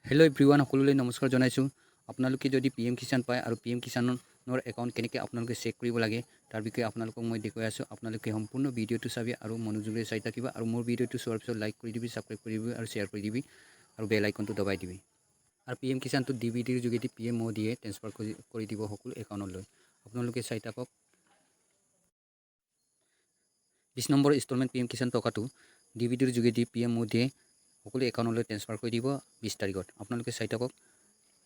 Hello' everyone, সকলোলৈ নমস্কাৰ জনাইছোঁ। আপোনালোকে যদি PM কিষাণ পায় আৰু PM কিষাণৰ একাউণ্ট কেনেকৈ আপোনালোকে চেক কৰিব লাগে তাৰ বিষয়ে আপোনালোকক মই দেখুৱাই আছোঁ। আপোনালোকে সম্পূৰ্ণ ভিডিঅ'টো চাবি আৰু মনোযোগেৰে চাই থাকিবা আৰু মোৰ ভিডিঅ'টো চোৱাৰ পিছত লাইক কৰি দিবি, ছাবস্ক্ৰাইব কৰি দিবি আৰু শ্বেয়াৰ কৰি দিবি আৰু বেল আইকনটো দবাই দিবি। আৰু PM কিষাণটো DBTৰ যোগেদি PM মোদীয়ে ট্ৰেন্সফাৰ কৰি দিব সকলো একাউণ্টলৈ। আপোনালোকে চাই থাকক। 20 নম্বৰ ইনষ্টলমেণ্ট PM কিষাণ টকাটো DBTৰ যোগেদি PM মোদীয়ে সকলো একাউণ্টলৈ ট্ৰেন্সফাৰ কৰি দিব 20 তাৰিখত। আপোনালোকে চাই থাকক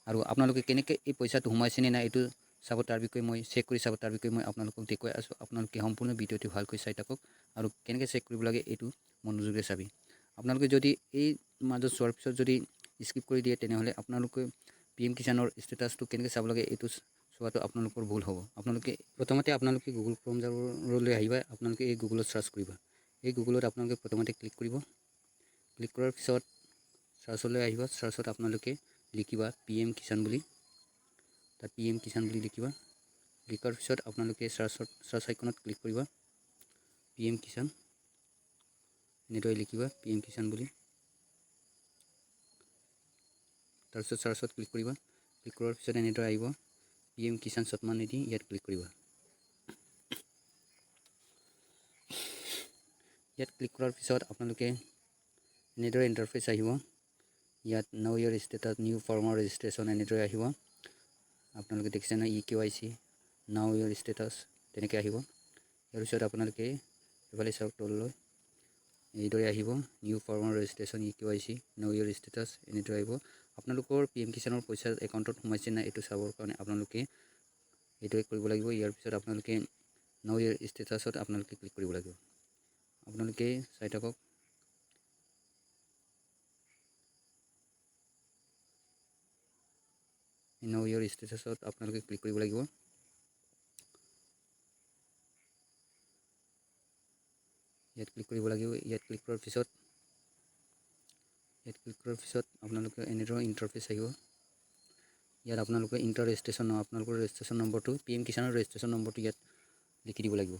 আৰু আপোনালোকে কেনেকৈ এই পইচাটো সোমাইছেনে নাই এইটো চাব, তাৰ বিষয়ে মই চেক কৰি চাব, তাৰ বিষয়ে মই আপোনালোকক দেখুৱাই আছোঁ। আপোনালোকে সম্পূৰ্ণ ভিডিঅ'টো ভালকৈ চাই থাকক আৰু কেনেকৈ চেক কৰিব লাগে এইটো মনোযোগেৰে চাবি। আপোনালোকে যদি এই মাজত চোৱাৰ পিছত যদি স্কিপ কৰি দিয়ে তেনেহ'লে আপোনালোকে PM কিষাণৰ ষ্টেটাছটো কেনেকৈ চাব লাগে এইটো চোৱাটো আপোনালোকৰ ভুল হ'ব। প্ৰথমতে আপোনালোকে গুগল ক্ৰম ব্ৰাউজাৰলৈ আহিবা। আপোনালোকে এই গুগলত চাৰ্চ কৰিবা। এই গুগলত আপোনালোকে প্ৰথমতে ক্লিক কৰিব। ক্লিক কৰাৰ পিছত চাৰ্চলৈ আহিব। চাৰ্চত আপোনালোকে লিখিবা PM কিষাণ বুলি, তাত PM কিষাণ বুলি লিখিবা। লিখাৰ পিছত আপোনালোকে চাৰ্চ আইকনত ক্লিক কৰিবা। PM কিষাণ এনেদৰে লিখিবা PM কিষাণ বুলি। তাৰপিছত চাৰ্চত ক্লিক কৰিবা। ক্লিক কৰাৰ পিছত এনেদৰে আহিব PM কিষাণ সন্মান নিধি, ইয়াত ক্লিক কৰিবা। ইয়াত ক্লিক কৰাৰ পিছত আপোনালোকে এনেদৰে ইণ্টাৰফেচ আহিব। ইয়াত নাও ইয়াৰ ষ্টেটাছ, নিউ ফাৰ্মাৰ ৰেজিষ্ট্ৰেশ্যন এনেদৰে আহিব। আপোনালোকে দেখিছে নহয় EKYC, নাও ইয়াৰ ষ্টেটাছ তেনেকৈ আহিব। ইয়াৰ পিছত আপোনালোকে এইফালে চাওক তললৈ, এইদৰে আহিব নিউ ফাৰ্মাৰ ৰেজিষ্ট্ৰেশ্যন EKYC, নাও ইয়াৰ ষ্টেটাছ এনেদৰে আহিব। আপোনালোকৰ PM কিষাণৰ পইচা একাউণ্টত সোমাইছে নাই এইটো চাবৰ কাৰণে আপোনালোকে এইদৰে কৰিব লাগিব। ইয়াৰ পিছত আপোনালোকে নাও ইয়াৰ ষ্টেটাছত আপোনালোকে ক্লিক কৰিব লাগিব। আপোনালোকে চাই থাকক। নাও ইয়াৰ ষ্টেটাছত আপোনালোকে ক্লিক কৰিব লাগিব। ইয়াত ক্লিক কৰিব লাগিব। ইয়াত ক্লিক কৰাৰ পিছত আপোনালোকে এনেদৰে ইণ্টাৰফেচ আহিব। ইয়াত আপোনালোকে আপোনালোকৰ ৰেজিষ্ট্ৰেশ্যন নম্বৰটো, PM কিষাণৰ ৰেজিষ্ট্ৰেশ্যন নম্বৰটো ইয়াত লিখি দিব লাগিব।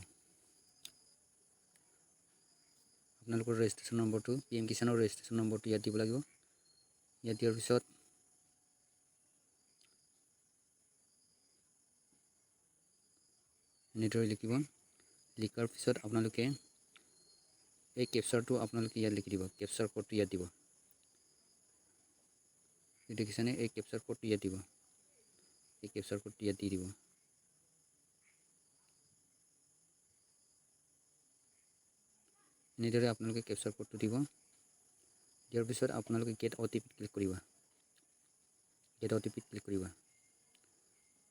আপোনালোকৰ ৰেজিষ্ট্ৰেশ্যন নম্বৰটো, PM কিষাণৰ ৰেজিষ্ট্ৰেশ্যন নম্বৰটো ইয়াত দিব লাগিব। ইয়াত দিয়াৰ পিছত এনেদৰে লিখিব। লিখাৰ পিছত আপোনালোকে এই কেপচাৰটো আপোনালোকে ইয়াত লিখি দিব। কেপচাৰ কোডটো ইয়াত দিব। দেখিছেনে? এই কেপচাৰ কোডটো ইয়াত দিব। এই কেপচাৰ কোডটো ইয়াত দি দিব। এনেদৰে আপোনালোকে কেপচাৰ কোডটো দিব। দিয়াৰ পিছত আপোনালোকে গেট OTP ক্লিক কৰিবা। গেট OTP ক্লিক কৰিবা।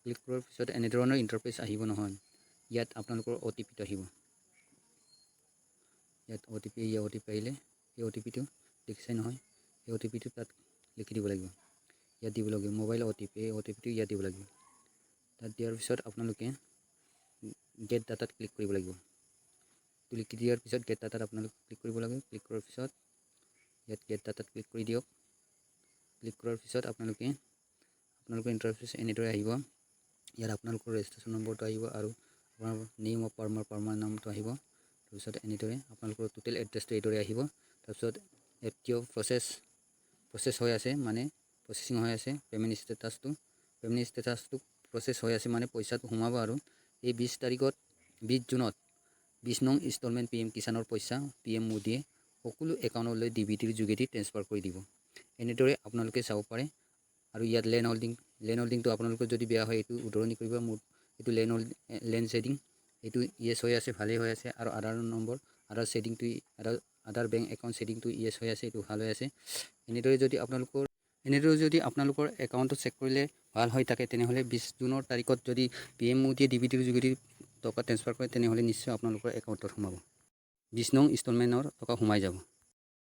ক্লিক কৰাৰ পিছত এনেধৰণৰ ইণ্টাৰফেচ আহিব নহয়। ইয়াত আপোনালোকৰ OTPটো আহিব। ইয়াত OTP আহিলে এই OTPটো দেখিছে নহয়, এই OTPটো তাত লিখি দিব লাগিব। ইয়াত দিব লাগিব মোবাইল OTP, এই OTPটো ইয়াত দিব লাগিব। তাত দিয়াৰ পিছত আপোনালোকে গেট ডাটাত ক্লিক কৰিব লাগিব। লিখি দিয়াৰ পিছত গেট ডাটাত আপোনালোকে ক্লিক কৰিব লাগে। ক্লিক কৰাৰ পিছত ইয়াত গেট ডাটাত ক্লিক কৰি দিয়ক। ক্লিক কৰাৰ পিছত আপোনালোকৰ ইণ্টাৰফেচ এনেদৰে আহিব। ইয়াত আপোনালোকৰ ৰেজিষ্ট্ৰেশ্যন নম্বৰটো আহিব আৰু আপোনাৰ নেম অফ ফাৰ্মাৰ নামটো আহিব। তাৰপিছত এনেদৰে আপোনালোকৰ টোটেল এড্ৰেছটো এইদৰে আহিব। তাৰপিছত FTO প্ৰচেছ হৈ আছে, মানে প্ৰচেছিং হৈ আছে। পে'মেণ্ট ষ্টেটাছটো প্ৰচেছ হৈ আছে, মানে পইচাটো সোমাব। আৰু এই 20 তাৰিখত 20 জুনত 20 নং ইনষ্টলমেণ্ট PM কিষাণৰ পইচা PM মোদীয়ে সকলো একাউণ্টলৈ DBTৰ যোগেদি ট্ৰেন্সফাৰ কৰি দিব। এনেদৰে আপোনালোকে চাব পাৰে। আৰু ইয়াত লেণ্ড হোল্ডিংটো আপোনালোকৰ যদি বেয়া হয় এইটো উদ্ধৰণি কৰিব। মোৰ এইটো লেণ্ড ছেডিং এইটো ইয়েছ হৈ আছে, ভালেই হৈ আছে। আৰু আধাৰ বেংক একাউণ্ট ছেডিংটো ইয়েছ হৈ আছে, এইটো ভাল হৈ আছে। এনেদৰে যদি আপোনালোকৰ একাউণ্টটো চেক কৰিলে ভাল হৈ থাকে তেনেহ'লে 20 জুনৰ তাৰিখত যদি PM মোদীয়ে DBTৰ যোগেদি টকা ট্ৰেন্সফাৰ কৰে তেনেহ'লে নিশ্চয় আপোনালোকৰ একাউণ্টত সোমাব। 20 নং ইনষ্টলমেণ্টৰ টকা সোমাই যাব।